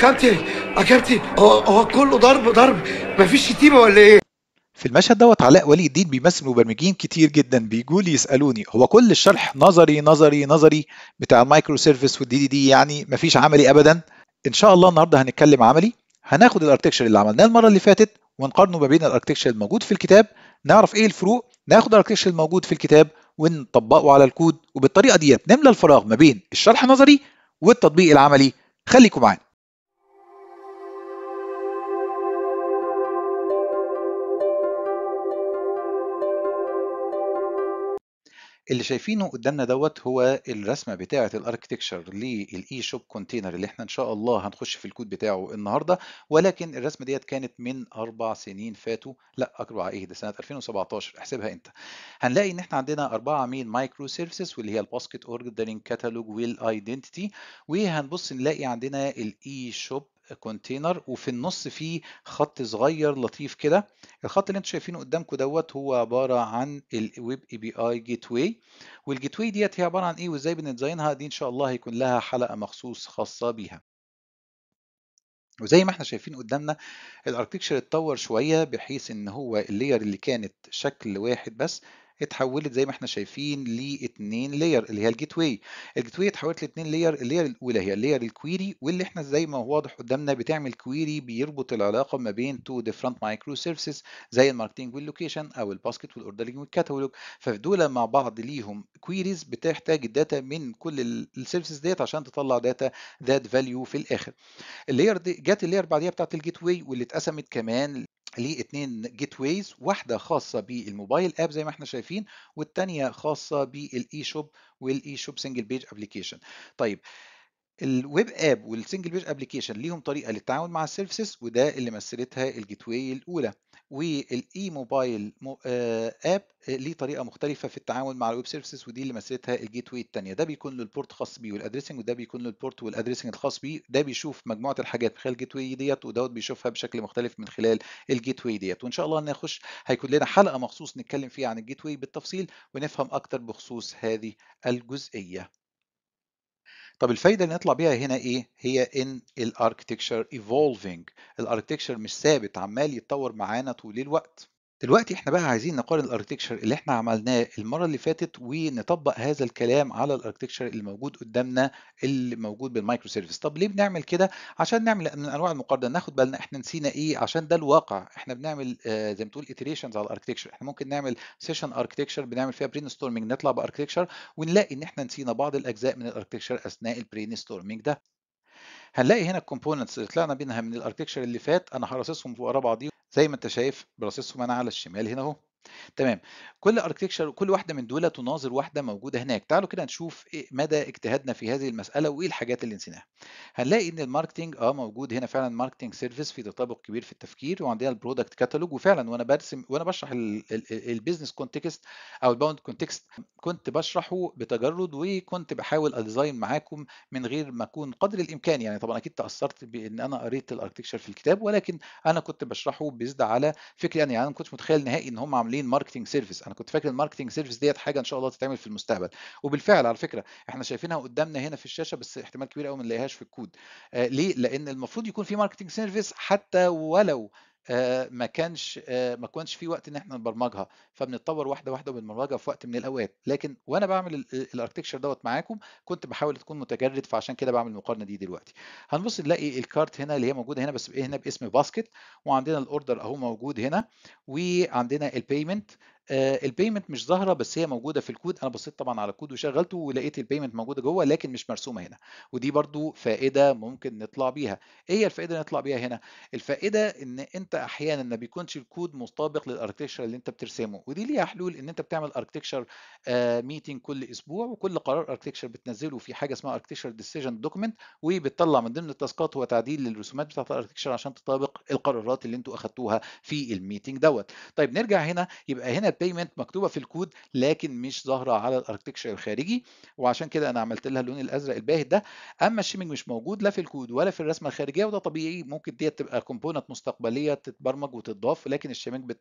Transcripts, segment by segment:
اكلتي هو كله ضرب. مفيش شتيمه ولا ايه؟ في المشهد دوت علاء ولي الدين بيمثل مبرمجين كتير جدا بيجوا لي يسالوني هو كل الشرح نظري نظري نظري بتاع المايكرو سيرفيس والدي دي دي، يعني مفيش عملي ابدا. ان شاء الله النهارده هنتكلم عملي، هناخد الاركتكشر اللي عملناه المره اللي فاتت ونقارنه ما بين الاركتكشر الموجود في الكتاب، نعرف ايه الفروق، ناخد الاركتكشر الموجود في الكتاب ونطبقه على الكود، وبالطريقه ديت نملى الفراغ ما بين الشرح النظري والتطبيق العملي. خليكم معانا. اللي شايفينه قدامنا دوت هو الرسمه بتاعه الاركتكشر للاي شوب كونتينر اللي احنا ان شاء الله هنخش في الكود بتاعه النهارده، ولكن الرسمه ديت كانت من 4 سنين فاتوا، لا 4 ايه ده، سنه 2017 احسبها انت. هنلاقي ان احنا عندنا 4 مين مايكرو سيرفيسز واللي هي الباسكت اوردرنج كاتالوج والايدنتيتي، وهنبص نلاقي عندنا الاي شوب كونتينر وفي النص فيه خط صغير لطيف كده. الخط اللي انتم شايفينه قدامكم دوت هو عباره عن الويب اي بي اي جيت واي، والجيت واي ديت هي عباره عن ايه وازاي بنديزاينها، دي ان شاء الله هيكون لها حلقه مخصوص خاصه بيها. وزي ما احنا شايفين قدامنا الاركتكشر اتطور شويه بحيث ان هو اللاير اللي كانت شكل واحد بس اتحولت زي ما احنا شايفين لاتنين لاير اللي هي الجيت واي. الجيت واي اتحولت لاتنين لاير، اللاير الاولى هي اللاير الكويري، واللي احنا زي ما هو واضح قدامنا بتعمل كويري بيربط العلاقه ما بين تو ديفرنت مايكرو سيرفيسز زي الماركتنج واللوكيشن او الباسكت والاوردرنج والكاتالوج. فدول مع بعض ليهم كويريز بتحتاج الداتا من كل السيرفيسز ديت عشان تطلع داتا ذات فاليو في الاخر. اللاير دي جت اللاير بعديها بتاعت الجيت واي واللي اتقسمت كمان لاتنين جيت وايز، واحده خاصه بالموبايل اب زي ما احنا شايفين، والتانيه خاصه بالاي شوب والاي شوب سنجل بيج ابلكيشن. طيب الويب اب والسنجل بيج ابلكيشن ليهم طريقه للتعامل مع السيرفيسز وده اللي مثلتها الجيت واي الاولى، والاي موبايل اب ليه طريقه مختلفه في التعامل مع الويب سيرفيسز ودي اللي مثلتها الجيت واي الثانيه. ده بيكون له البورت خاص بيه والادريسنج، وده بيكون له البورت والادريسنج الخاص بيه. ده بيشوف مجموعه الحاجات من خلال الجيت واي ديت، ودوت بيشوفها بشكل مختلف من خلال الجيت واي ديت. وان شاء الله نخش هيكون لنا حلقه مخصوص نتكلم فيها عن الجيت واي بالتفصيل ونفهم اكتر بخصوص هذه الجزئيه. طب الفايدة اللي نطلع بيها هنا ايه؟ هي ان الاركتكشر evolving، الاركتكشر مش ثابت، عمال يتطور معانا طول الوقت. دلوقتي احنا بقى عايزين نقارن الاركتكشر اللي احنا عملناه المرة اللي فاتت ونطبق هذا الكلام على الاركتكشر اللي موجود قدامنا اللي موجود بالمايكرو سيرفيس. طب ليه بنعمل كده؟ عشان نعمل من انواع المقارنة، ناخد بالنا احنا نسينا ايه، عشان ده الواقع. احنا بنعمل زي ما تقول iterations على الاركتكشر. احنا ممكن نعمل سيشن اركتكشر بنعمل فيها برين ستورمنج، نطلع باركتكشر ونلاقي ان احنا نسينا بعض الاجزاء من الاركتكشر اثناء البرين ستورمنج ده. هنلاقي هنا الكومبوننتس اللي طلعنا منها من الاركتكشر اللي فات انا هرصصهم ورا بعضيهم زي ما انت شايف برصصهم انا على الشمال هنا اهو. تمام. كل اركتكشر كل واحده من دول تناظر واحده موجوده هناك. تعالوا كده نشوف إيه مدى اجتهادنا في هذه المساله وايه الحاجات اللي نسيناها. هنلاقي ان الماركتنج موجود هنا فعلا، ماركتنج سيرفيس في تطابق كبير في التفكير، وعندنا البرودكت كاتالوج. وفعلا وانا برسم وانا بشرح البيزنس كونتكست او الباوند كونتكست كنت بشرحه بتجرد، وكنت بحاول اديزاين معاكم من غير ما اكون قدر الامكان، يعني طبعا اكيد تاثرت بان انا قريت الاركتكشر في الكتاب، ولكن انا كنت بشرحه بيزد على فكري انا. يعني انا ما كنتش متخيل نهائي ان هم عاملين ماركتنج سيرفيس، انا كنت فاكر الماركتنج سيرفيس ديت حاجه ان شاء الله تتعمل في المستقبل. وبالفعل على فكره احنا شايفينها قدامنا هنا في الشاشه، بس احتمال كبير قوي ما نلاقيهاش في الكود. ليه؟ لان المفروض يكون في ماركتنج سيرفيس حتى ولو ما كانش في وقت ان احنا نبرمجها، فبنتطور واحده واحده وبنبرمجها في وقت من الاوقات. لكن وانا بعمل الاركتكشر دوت معاكم كنت بحاول تكون متجرد، فعشان كده بعمل المقارنه دي دلوقتي. هنبص نلاقي الكارت هنا اللي هي موجوده هنا، بس هنا باسم باسكت، وعندنا الاوردر اهو موجود هنا، وعندنا البيمنت. البيمنت مش ظاهره بس هي موجوده في الكود. انا بصيت طبعا على الكود وشغلته ولقيت البيمنت موجوده جوه لكن مش مرسومه هنا، ودي برضو فائده ممكن نطلع بيها. ايه هي الفائده اللي نطلع بيها هنا؟ الفائده ان انت احيانا ما بيكونش الكود مطابق للاركتكشر اللي انت بترسمه، ودي ليها حلول. ان انت بتعمل اركتكشر ميتنج كل اسبوع، وكل قرار اركتكشر بتنزله في حاجه اسمها اركتكشر ديسيجن دوكيمنت، وبتطلع من ضمن التاسكات هو تعديل للرسومات بتاعه الاركتكشر عشان تطابق القرارات اللي انتوا اخدتوها في الميتنج دوت. طيب نرجع هنا، يبقى هنا البيمنت مكتوبه في الكود لكن مش ظاهره على الاركتكشر الخارجي، وعشان كده انا عملت لها اللون الازرق الباهت ده. اما الشيمنج مش موجود لا في الكود ولا في الرسمه الخارجيه، وده طبيعي، ممكن ديت تبقى كومبوننت مستقبليه تتبرمج وتضاف، لكن الشيمنج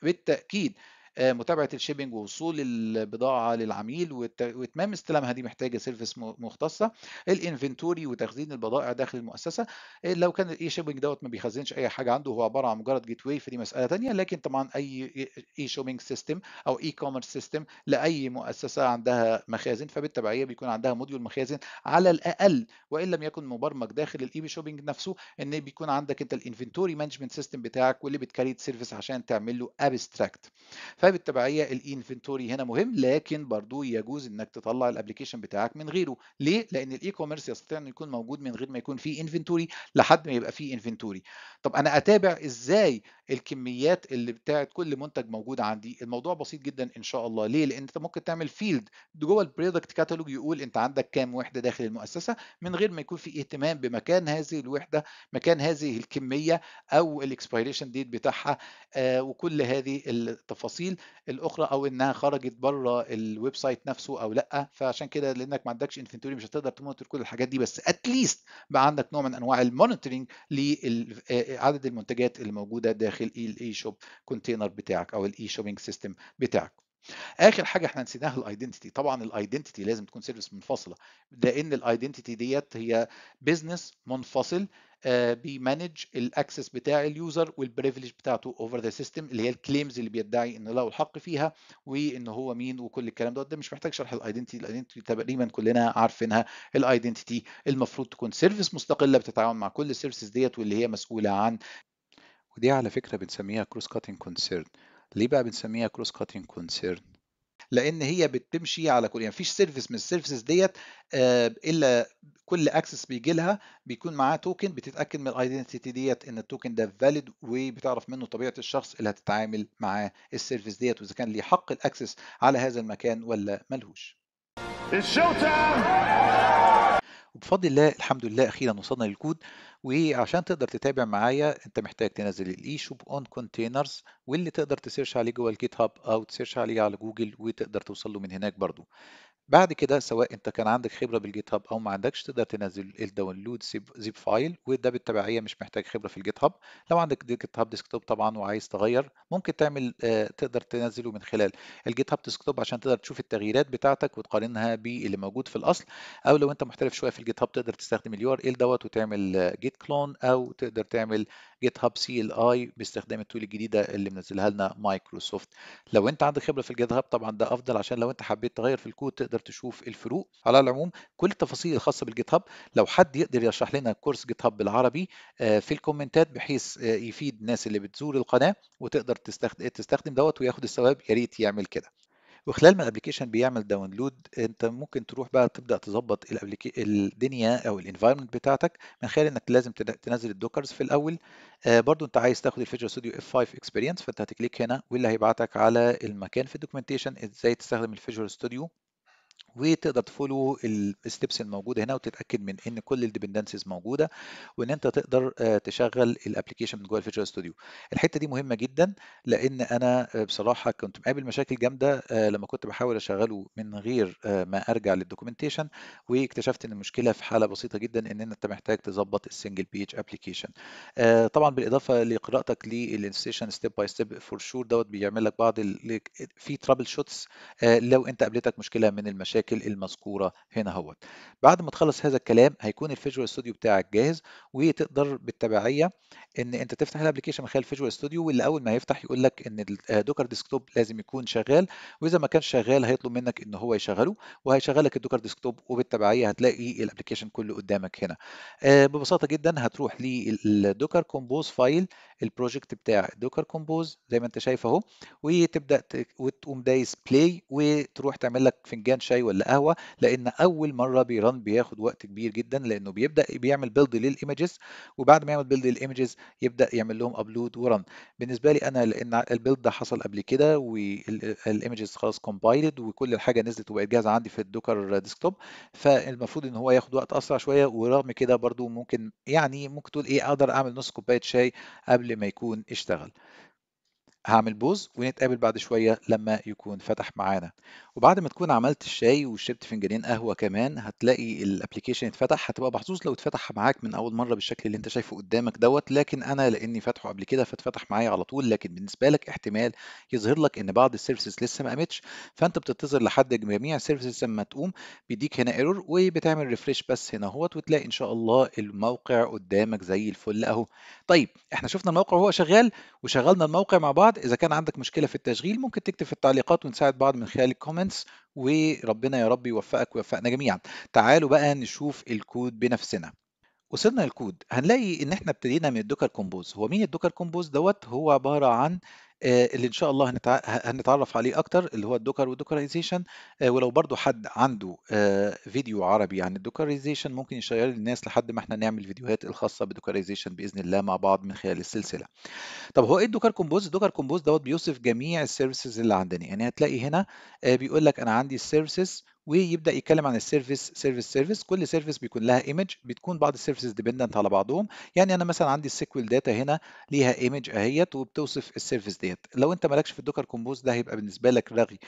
بالتاكيد متابعه الشيبنج ووصول البضاعه للعميل واتمام استلامها دي محتاجه سيرفيس مختصه. الانفنتوري وتخزين البضائع داخل المؤسسه، لو كان الاي شيبنج دوت ما بيخزنش اي حاجه عنده، هو عباره عن مجرد جيت واي، فدي مساله ثانيه. لكن طبعا اي اي شوبينج سيستم او اي كوميرس سيستم لاي مؤسسه عندها مخازن، فبالتبعيه بيكون عندها موديول مخازن على الاقل، وان لم يكن مبرمج داخل الاي بي شوبينج نفسه، ان بيكون عندك انت الانفنتوري مانجمنت سيستم بتاعك واللي بتكريت سيرفيس عشان تعمل له ابستراكت. فبالتبعيه الانفنتوري هنا مهم، لكن برضو يجوز انك تطلع الابلكيشن بتاعك من غيره. ليه؟ لان الاي كوميرس يستطيع انه يكون موجود من غير ما يكون فيه انفنتوري لحد ما يبقى فيه انفنتوري. طب انا اتابع ازاي الكميات اللي بتاعت كل منتج موجود عندي؟ الموضوع بسيط جدا ان شاء الله. ليه؟ لان انت ممكن تعمل فيلد جوه البرودكت كاتالوج يقول انت عندك كام وحده داخل المؤسسه، من غير ما يكون في اهتمام بمكان هذه الوحده، مكان هذه الكميه، او الاكسبيريشن ديت بتاعها، وكل هذه التفاصيل الاخرى، او انها خرجت بره الويب سايت نفسه او لا. فعشان كده لانك ما عندكش انفنتوري مش هتقدر تمونيتور كل الحاجات دي، بس اتليست بقى عندك نوع من انواع المونيتورنج لعدد المنتجات اللي موجوده داخل الاي شوب كونتينر بتاعك او الاي شوبينج سيستم بتاعك. اخر حاجه احنا نسيناها الايدنتيتي. طبعا الايدنتيتي لازم تكون سيرفيس منفصله، لان الايدنتيتي ديت هي بزنس منفصل بيمانج الاكسس بتاع اليوزر والبريفليج بتاعته اوفر ذا سيستم، اللي هي الكليمز اللي بيدعي ان له الحق فيها وان هو مين وكل الكلام ده مش محتاج شرح. الايدنتيتي تقريبا كلنا عارفينها. الايدنتيتي المفروض تكون سيرفيس مستقله بتتعاون مع كل السيرفيسز ديت، واللي هي مسؤوله عن، ودي على فكره بنسميها كروس كاتنج كونسيرن. ليه بقى بنسميها كروس كاتنج كونسيرن؟ لان هي بتمشي على كل، يعني مفيش سيرفيس من السيرفيسز ديت الا كل اكسس بيجي لها بيكون معاه توكن بتتاكد من الايدنتيتي ديت ان التوكن ده فاليد، وبتعرف منه طبيعه الشخص اللي هتتعامل معاه السيرفيس ديت، واذا كان ليه حق الاكسس على هذا المكان ولا ملهوش. وبفضل الله الحمد لله اخيرا وصلنا للكود. وعشان تقدر تتابع معايا انت محتاج تنزل الاي شوب اون كونتينرز، واللي تقدر تسيرش عليه جوه الجيت هاب او تسيرش عليه على جوجل وتقدر توصل له من هناك برضو. بعد كده سواء انت كان عندك خبره بالجيت هاب او ما عندكش، تقدر تنزل الداونلود زيب فايل، وده بالتبعيه مش محتاج خبره في الجيت هاب. لو عندك جيت هاب ديسكتوب طبعا وعايز تغير، ممكن تعمل تقدر تنزله من خلال الجيت هاب ديسكتوب عشان تقدر تشوف التغييرات بتاعتك وتقارنها باللي موجود في الاصل. او لو انت محترف شويه في الجيت هاب تقدر تستخدم اليو ار ال دوت وتعمل جيت كلون، او تقدر تعمل جيت هاب سي ال اي باستخدام التول الجديده اللي منزلها لنا مايكروسوفت. لو انت عندك خبره في الجيت هاب طبعا ده افضل، عشان لو انت حبيت تغير في الكود تقدر تشوف الفروق. على العموم كل التفاصيل الخاصه بالجيت هاب لو حد يقدر يشرح لنا كورس جيت هاب بالعربي في الكومنتات، بحيث يفيد الناس اللي بتزور القناه وتقدر تستخدم دوت وياخد الثواب، يا ريت يعمل كده. وخلال ما الابلكيشن بيعمل داونلود انت ممكن تروح بقى تبدا تظبط الدنيا او الانفايرمنت بتاعتك من خلال انك لازم تنزل الدوكرز في الاول. برضو انت عايز تاخد الفيجوال ستوديو اف 5 اكسبيرينس، فانت هتكليك هنا واللي هيبعتك على المكان في الدوكيومنتيشن ازاي تستخدم الفيجوال ستوديو، وتقدر تفولو الستبس الموجوده هنا وتتاكد من ان كل الديبندنسز موجوده، وان انت تقدر تشغل الابلكيشن من جوه الفيجوال ستوديو. الحته دي مهمه جدا، لان انا بصراحه كنت مقابل مشاكل جامده لما كنت بحاول اشغله من غير ما ارجع للدوكيومنتيشن، واكتشفت ان المشكله في حاله بسيطه جدا، ان انت محتاج تظبط السنجل بيج ابلكيشن. طبعا بالاضافه لقراءتك للانستيشن ستيب باي ستيب فور شور دوت بيعمل لك بعض في ترابل شوتس لو انت قابلتك مشكله من المشاكل المذكوره هنا اهوت. بعد ما تخلص هذا الكلام هيكون الفيجوال ستوديو بتاعك جاهز، وتقدر بالتبعيه ان انت تفتح الابلكيشن من خلال فيجوال ستوديو، واللي اول ما يفتح يقول لك ان الدوكر ديسكتوب لازم يكون شغال، واذا ما كانش شغال هيطلب منك ان هو يشغله، وهيشغل لك الدوكر ديسكتوب، وبالتبعيه هتلاقي الابلكيشن كله قدامك هنا. ببساطه جدا هتروح للدوكر كومبوز فايل، البروجكت بتاع دوكر كومبوز زي ما انت شايف اهو، وتبدا وتقوم دايس بلاي وتروح تعمل لك فنجان شاي ولا قهوه، لان اول مره بيرن بياخد وقت كبير جدا، لانه بيبدا بيعمل بيلد للايمجز، وبعد ما يعمل بيلد للايمجز يبدا يعمل لهم ابلود ورن. بالنسبه لي انا لان البيلد ده حصل قبل كده والايمجز خلاص كومبايلد وكل الحاجه نزلت وبقت جاهزه عندي في الدوكر ديسكتوب، فالمفروض ان هو ياخد وقت اسرع شويه. ورغم كده برضو ممكن يعني ممكن تقول ايه اقدر اعمل نص كوبايه شاي قبل ما يكون اشتغل. هاعمل pause ونتقابل بعد شوية لمّا يكون فتح معانا، وبعد ما تكون عملت الشاي وشربت فنجانين قهوة كمان هتلاقي الapplication اتفتح، هتبقى محظوظ لو اتفتح معاك من أول مرّة بالشكل اللي أنت شايفه قدّامك دوّة، لكن أنا لإني فاتحه قبل كده فاتفتح معايا على طول، لكن بالنسبة لك احتمال يظهر لك إن بعض الservices لسه ما قامتش، فأنت بتنتظر لحد جميع الservices أمّا تقوم، بيديك هنا error وبتعمل refresh بس هنا أهوّة، وتلاقي إن شاء الله الموقع قدّامك زي الفل أهو. طيب إحنا شُفنا الموقع وهو شغال وشغّلنا الموقع مع بعض، إذا كان عندك مشكلة في التشغيل ممكن تكتب في التعليقات ونساعد بعض من خلال الcomments وربنا يا رب يوفقك ويوفقنا جميعًا. تعالوا بقى نشوف الكود بنفسنا. وصلنا للكود هنلاقي إن إحنا ابتدينا من الدوكر كومبوز. هو مين الدوكر كومبوز دوّة؟ هو عبارة عن اللي إن شاء الله هنتعرّف عليه أكتر اللي هو الدوكر والدوكرايزيشن ولو برضه حد عنده فيديو عربي عن الدوكرايزيشن ممكن يشيّره للناس لحد ما إحنا نعمل فيديوهات الخاصة بالدوكرايزيشن بإذن الله مع بعض من خلال السلسلة. طب هو إيه الدوكر كومبوز؟ الدوكر كومبوز دوّة بيوصف جميع السيرفيسز اللي عندنا، يعني هتلاقي هنا بيقول لك أنا عندي السيرفيسز ويبدأ يتكلم عن السيرفيس سيرفيس كل سيرفيس بيكون لها ايمج بتكون بعض السيرفيسز ديبندنت على بعضهم، يعني أنا مثلًا عندي السيكوال داتا هنا ليها ايمج أهيّة وبتوصف السيرفيس ديّة، لو أنت ما لكش في الدوكر كومبوز ده هيبقى بالنسبة لك رغي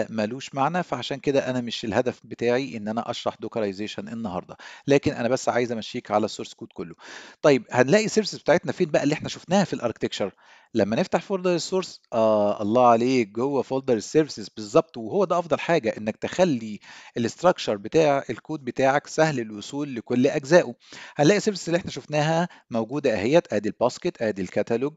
ما لوش معنى، فعشان كده أنا مش الهدف بتاعي إن أنا أشرح دوكرايزيشن النهارده، لكن أنا بس عايز أمشّيك على السورس كود كله. طيب هنلاقي السيرفيسز بتاعتنا فين بقى اللي إحنا شُفناها في الarchitecture؟ لمّا نفتح folder الsource الله عليك جوّه folder الservices بالضبط، وهو ده أفضل حاجة إنك تخلّي الstructure بتاع الكود بتاعك سهل الوصول لكل أجزائه. هنلاقي الservices اللي إحنا شُفناها موجودة أهيّة، آدي الbasket آدي الcatalog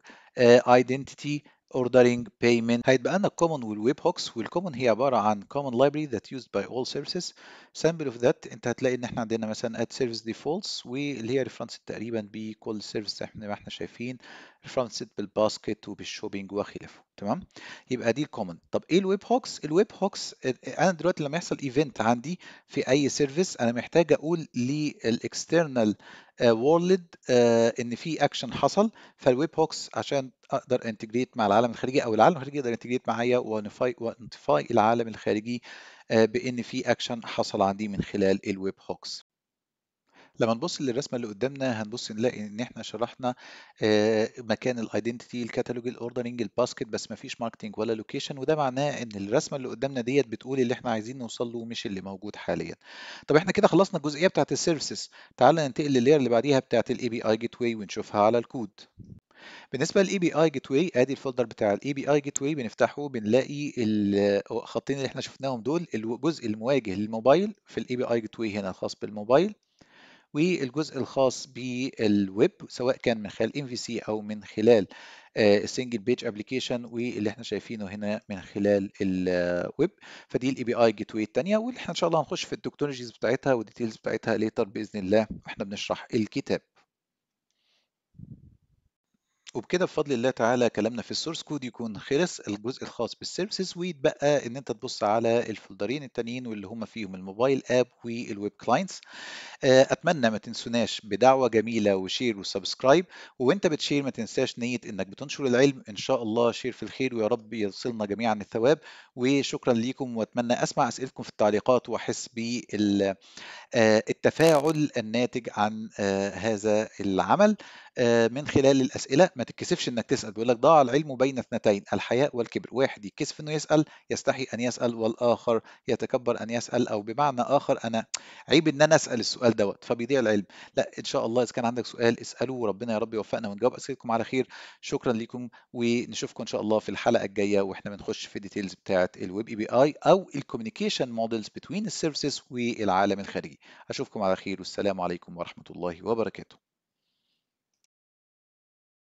identity ordering payment هيتبقى لنا الcommon والwebhooks والcommon هي عبارة عن common library that used by all services sample of that أنت هتلاقي إن إحنا عندنا مثلًا add service defaults واللي هي referenced تقريبًا بكل service ما إحنا شايفين referenced بالباسكت وبالشوبينج وخلافه تمام. يبقى دي الكومن. طب ايه الويب هوكس؟ الويب هوكس انا دلوقتي لما يحصل ايفنت عندي في اي سيرفيس انا محتاج اقول للاكسترنال وورلد ان في اكشن حصل، فالويب هوكس عشان اقدر انتجريت مع العالم الخارجي او العالم الخارجي يقدر انتجريت معايا وانتفاي العالم الخارجي بان في اكشن حصل عندي من خلال الويب هوكس. لما نبص للرسمة اللي قدامنا هنبص نلاقي ان احنا شرحنا مكان الايدنتيتي الكتالوج الاوردرنج الباسكت بس ما فيش ماركتنج ولا لوكيشن، وده معناه ان الرسمة اللي قدامنا ديت بتقول اللي احنا عايزين نوصل له مش اللي موجود حاليا. طب احنا كده خلصنا الجزئية بتاعت السيرفيسز، تعال ننتقل لللاير اللي بعديها بتاعت الاي بي اي جيت واي ونشوفها على الكود. بالنسبه للاي بي اي جيت واي ادي الفولدر بتاع الاي بي اي جيت واي بنفتحه بنلاقي الخطين اللي احنا شفناهم دول الجزء المواجه للموبايل في الاي بي اي جيت واي هنا الخاص بالموبايل، والجزء الخاص بالويب سواء كان من خلال MVC أو من خلال السنجل بيج ابلكيشن واللي احنا شايفينه هنا من خلال الويب. فدي الاي بي اي جيت واي الثانيه واللي احنا ان شاء الله هنخش في التكنولوجيز بتاعتها والديتيلز بتاعتها ليتر باذن الله واحنا بنشرح الكتاب. وبكده بفضل الله تعالى كلامنا في السورس كود يكون خلص الجزء الخاص بالسيرفيسز، ويتبقى ان انت تبص على الفولدرين التانيين واللي هم فيهم الموبايل اب والويب كلاينتس. اتمنى ما تنسوناش بدعوة جميلة وشير وسبسكرايب، وانت بتشير ما تنساش نية انك بتنشر العلم، ان شاء الله شير في الخير ويا رب يصلنا جميعا الثواب. وشكرا ليكم واتمنى اسمع اسئلتكم في التعليقات واحس التفاعل الناتج عن هذا العمل من خلال الأسئلة. ما تتكسفش إنك تسأل، بيقول لك ضاع العلم بين اثنتين الحياء والكبر، واحد يتكسف إنه يسأل يستحي أن يسأل، والآخر يتكبر أن يسأل، أو بمعنى آخر أنا عيب إن أنا أسأل السؤال دوت فبيضيع العلم. لا إن شاء الله إذا كان عندك سؤال اسأله وربنا يا رب يوفقنا ونجاوب أسئلتكم على خير. شكرا لكم ونشوفكم إن شاء الله في الحلقة الجاية وإحنا بنخش في الديتيلز بتاعة الويب اي بي اي أو الكوميونيكيشن مودلز بين السيرفيسز والعالم الخارجي. أشوفكم على خير والسلام عليكم ورحمة الله وبركاته.